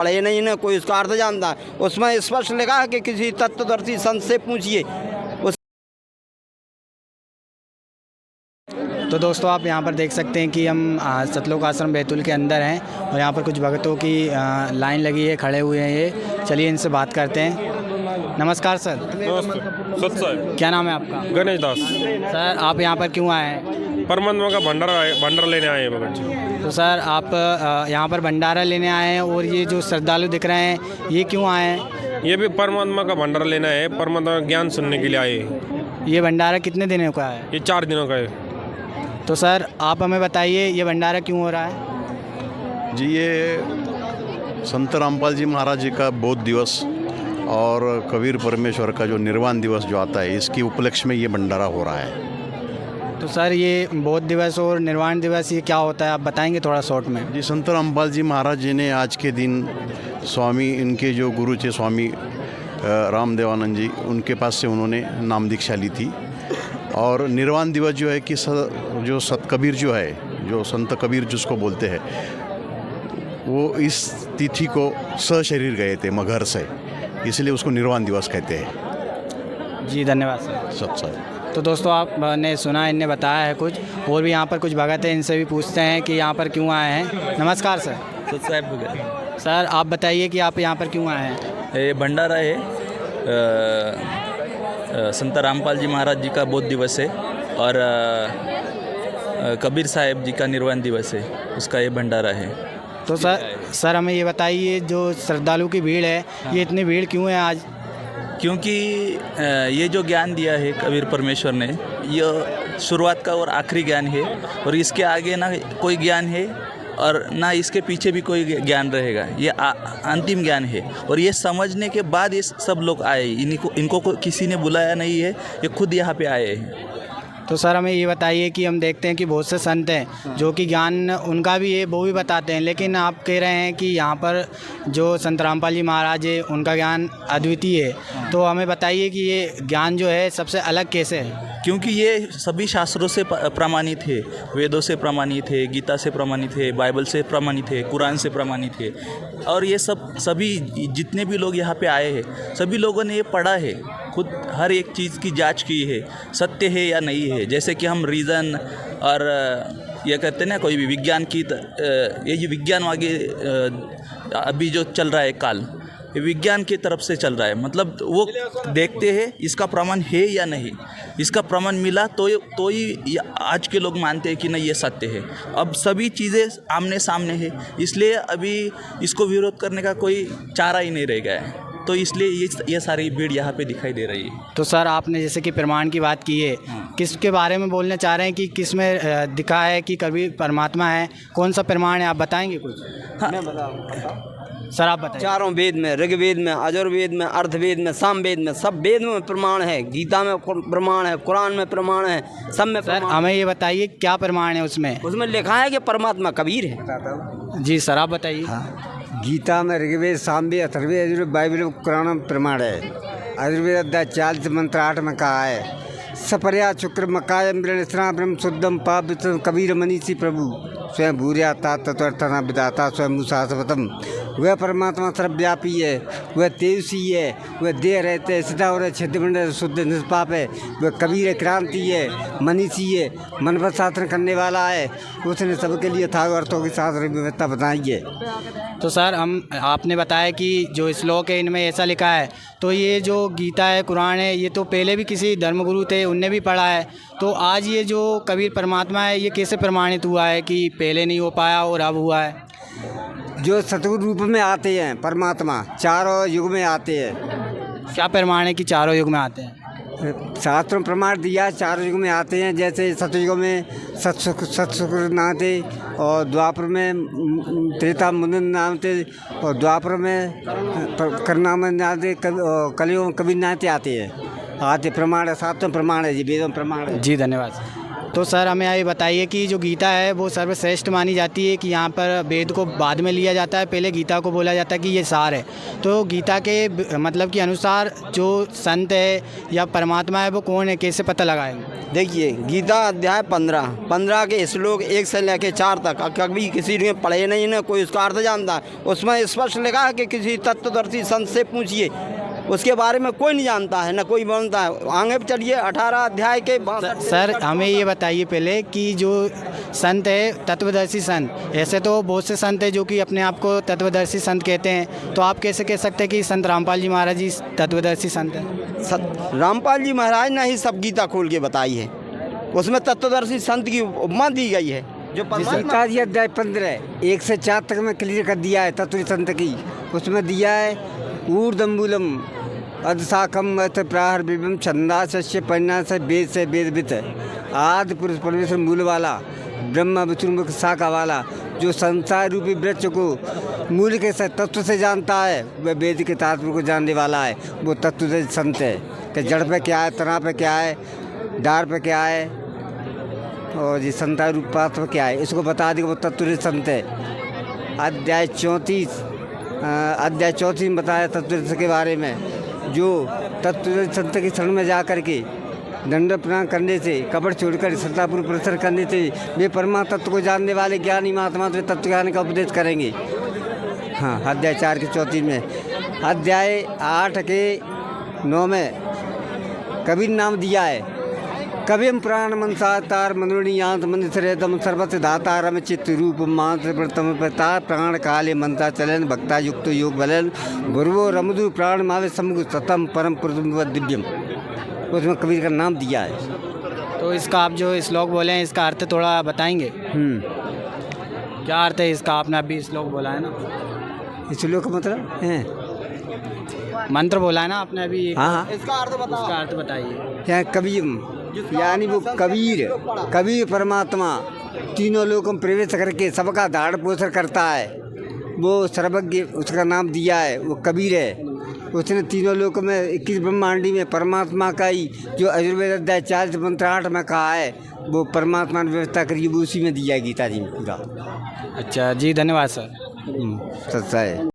पढ़े नहीं ना कोई उसका अर्थ जानता। उसमें स्पष्ट लिखा है कि किसी तत्वदर्शी संत से पूछिए। तो दोस्तों आप यहाँ पर देख सकते हैं कि हम सतलोक आश्रम बैतूल के अंदर हैं और यहाँ पर कुछ भक्तों की लाइन लगी है, खड़े हुए हैं ये। चलिए इनसे बात करते हैं। नमस्कार सर। सत साहब। क्या नाम है आपका? गणेश दास। सर आप यहाँ पर क्यों आए हैं? परमात्मा का भंडारा लेने आए हैं भगत जी। तो सर आप यहाँ पर भंडारा लेने आए हैं और ये जो श्रद्धालु दिख रहे हैं ये क्यों आए हैं? ये भी परमात्मा का भंडारा लेना है, परमात्मा का ज्ञान सुनने के लिए आए हैं। ये भंडारा कितने दिनों का है? ये 4 दिनों का है। तो सर आप हमें बताइए ये भंडारा क्यों हो रहा है? जी, ये संत रामपाल जी महाराज जी का बोध दिवस और कबीर परमेश्वर का जो निर्वाण दिवस जो आता है, इसकी उपलक्ष्य में ये भंडारा हो रहा है। तो सर ये बोध दिवस और निर्वाण दिवस ये क्या होता है, आप बताएंगे थोड़ा शॉर्ट में? जी, संत रामपाल जी महाराज जी ने आज के दिन स्वामी, इनके जो गुरु थे स्वामी रामदेवानंद जी, उनके पास से उन्होंने नाम दीक्षा ली थी। और निर्वाण दिवस जो है कि जो सत कबीर जो है, जो संत कबीर जिसको बोलते हैं, वो इस तिथि को सशरीर गए थे मगहर से, इसलिए उसको निर्वाण दिवस कहते हैं। जी धन्यवाद सर। सत्संग। तो दोस्तों आपने सुना, इनने बताया है कुछ, और भी यहाँ पर कुछ भगत हैं, इनसे भी पूछते हैं कि यहाँ पर क्यों आए हैं। नमस्कार सर। सर आप बताइए कि आप यहाँ पर क्यों आए हैं? ये भंडारा है, संत रामपाल जी महाराज जी का बोध दिवस है और कबीर साहब जी का निर्वाण दिवस है, उसका ये भंडारा है। तो सर हमें ये बताइए जो श्रद्धालु की भीड़ है, ये इतनी भीड़ क्यों है आज? क्योंकि ये जो ज्ञान दिया है कबीर परमेश्वर ने, ये शुरुआत का और आखिरी ज्ञान है, और इसके आगे ना कोई ज्ञान है और ना इसके पीछे भी कोई ज्ञान रहेगा। ये अंतिम ज्ञान है, और ये समझने के बाद ये सब लोग आए। इनको किसी ने बुलाया नहीं है, ये खुद यहाँ पे आए हैं। तो सर हमें ये बताइए कि हम देखते हैं कि बहुत से संत हैं जो कि ज्ञान उनका भी है, वो भी बताते हैं, लेकिन आप कह रहे हैं कि यहाँ पर जो संत रामपाल जी महाराज है उनका ज्ञान अद्वितीय है। तो हमें बताइए कि ये ज्ञान जो है सबसे अलग कैसे है? क्योंकि ये सभी शास्त्रों से प्रमाणित है, वेदों से प्रमाणित है, गीता से प्रमाणित है, बाइबल से प्रमाणित है, कुरान से प्रमाणित है। और ये सभी जितने भी लोग यहाँ पे आए हैं, सभी लोगों ने ये पढ़ा है, खुद हर एक चीज़ की जांच की है, सत्य है या नहीं है। जैसे कि हम रीज़न और ये कहते हैं ना, कोई भी विज्ञान की ये जो विज्ञान आगे अभी जो चल रहा है काल, ये विज्ञान की तरफ से चल रहा है। मतलब वो देखते हैं इसका प्रमाण है या नहीं, इसका प्रमाण मिला तो ही आज के लोग मानते हैं कि नहीं ये सत्य है। अब सभी चीज़ें आमने सामने है, इसलिए अभी इसको विरोध करने का कोई चारा ही नहीं रह गया है। तो इसलिए ये सारी भीड़ यहाँ पे दिखाई दे रही है। तो सर आपने जैसे कि प्रमाण की बात की है, किसके बारे में बोलना चाह रहे हैं कि किस में दिखा है कि कबीर परमात्मा है? कौन सा प्रमाण है, आप बताएंगे कुछ? हाँ। मैं बताऊँ सर आप बताइए। चारों वेद में, ऋग्वेद में, अजुर्वेद में, अर्थवेद में, सामवेद में, सब वेद में प्रमाण है। गीता में प्रमाण है, कुरान में प्रमाण है, सब में सर हमें ये बताइए क्या प्रमाण है उसमें? उसमें लिखा है कि परमात्मा कबीर है। जी सर आप बताइए। गीता में, ऋग्वेद, सामवेद, अथर्ववेद, यजुर्वेद, बाइबल, कुरान में प्रमाण है। आयुर्वेद अध्याय 40 मंत्र 8 में कहा है, सपर्या शुक्र मकाय मृणस्रा ब्रह्म शुद्धम पाप कबीर मनीषी प्रभु स्वयं भूरिया तत्वर्थना विदाता स्वयं मुसासवतम। वह परमात्मा सर्वव्यापी है, वह तेजसी है, वह देह रहते है, सदा और छिद्रमंड शुद्ध निष्पाप है। वह कबीर क्रांति है, मनीषी है, मन पर शासन करने वाला है। उसने सबके लिए था अर्थों की शास्त्र व्यवस्था बनाई है। तो सर आपने बताया कि जो श्लोक है इनमें ऐसा लिखा है, तो ये जो गीता है, कुरान है, ये तो पहले भी किसी धर्मगुरु थे उनने भी पढ़ा है। तो आज ये जो कबीर परमात्मा है ये कैसे प्रमाणित हुआ है कि पहले नहीं हो पाया और अब हुआ है? जो सतगुरु रूप में आते हैं परमात्मा, चारों युग में आते हैं। क्या प्रमाण है कि चारों युग में आते हैं? शास्त्रों प्रमाण दिया है, चारों युग में आते हैं। जैसे सतयुग में सतसुख नाम थे, और द्वापर में त्रेता मुनन नाम थे, और द्वापर में करनाम नाम थे, कलयुग में कबीर नाम थे आते हैं। आते प्रमाण है, सातों प्रमाण है जी, वेदों प्रमाण है। जी धन्यवाद। तो सर हमें ये बताइए कि जो गीता है वो सर्वश्रेष्ठ मानी जाती है कि यहाँ पर वेद को बाद में लिया जाता है, पहले गीता को बोला जाता है कि ये सार है। तो गीता के मतलब के अनुसार जो संत है या परमात्मा है वो कौन है, कैसे पता लगाएंगे? देखिए, गीता अध्याय 15 के श्लोक 1 से लेकर 4 तक कभी किसी ने पढ़े नहीं ना कोई उसका अर्थ जानता है। उसमें स्पष्ट लिखा है कि किसी तत्वदर्शी संत से पूछिए, उसके बारे में कोई नहीं जानता है ना कोई बोलता है। आगे चलिए 18 अध्याय के 62। सर हमें ये बताइए पहले कि जो संत है तत्वदर्शी संत, ऐसे तो बहुत से संत हैं जो कि अपने आप को तत्वदर्शी संत कहते हैं, तो आप कैसे कह सकते हैं कि संत रामपाल जी महाराज जी तत्वदर्शी संत हैं? रामपाल जी महाराज ने ही सब गीता खोल के बताई है, उसमें तत्वदर्शी संत की उपमा दी गई है। जो गीता जी अध्याय 15 1 से 4 तक में क्लियर कर दिया है तत्व संत की। उसमें दिया है ऊर्दम्बूलम अधशाखम अर्थ प्राहर विभम छंदा शस्य पन्ना से वेद वित आदि पुरुष परमेश्वर मूल वाला ब्रह्मा विष्णु शाखा वाला जो संसार रूपी वृक्ष को मूल के तत्व से जानता है वह वेद के तात्पर्य को जानने वाला है, वो तत्व से संत है। कि जड़ पे क्या है, तना पे क्या है, डार पे क्या है और ये संसार रूप पात्र क्या है, इसको बता देगा वो तत्व से संत है। अध्याय 34 में बताया तत्व के बारे में, जो तत्व संत के शरण में जा कर के दंड प्रणाम करने से, कपड़ छोड़कर श्रद्धापूर्वक प्रसर करने से वे परमात्मा तत्व को जानने वाले ज्ञानी महात्मा से तत्व ज्ञान का उपदेश करेंगे। हाँ, अध्याय 4 के 34 में। अध्याय 8 के 9 में कबीर नाम दिया है। कविम प्राण मनसातार मनोनियांत मंदिरम सर्वत्र धाता रम चित्त रूप मांस प्रतम प्रता प्राण काले मनता चलन भक्ता युक्त योग बलन गुरुवो रमदु प्राण मावे समगु सतम परम पुरुष दिव्यम, उसमें कबीर का नाम दिया है। तो इसका आप जो श्लोक बोले हैं इसका अर्थ थोड़ा बताएंगे? क्या अर्थ है इसका? आपने अभी श्लोक बोला है ना, इस श्लोक का मतलब है मंत्र बोला है ना आपने अभी। हाँ, इसका अर्थ बताओ। उसका अर्थ बताइए। क्या कबीर यानी वो कबीर परमात्मा तीनों लोगों में प्रवेश करके सबका धारण पोषण करता है, वो सर्वज्ञ, उसका नाम दिया है, वो कबीर है। उसने तीनों लोक में 21 ब्रह्मांडी में परमात्मा का ही जो आयुर्वेद अध्याय 40 मंत्र 8 में कहा है वो परमात्मा ने व्यवस्था करी, वो उसी में दिया है गीता जी में पूरा। अच्छा जी, धन्यवाद सर। सच्चा है।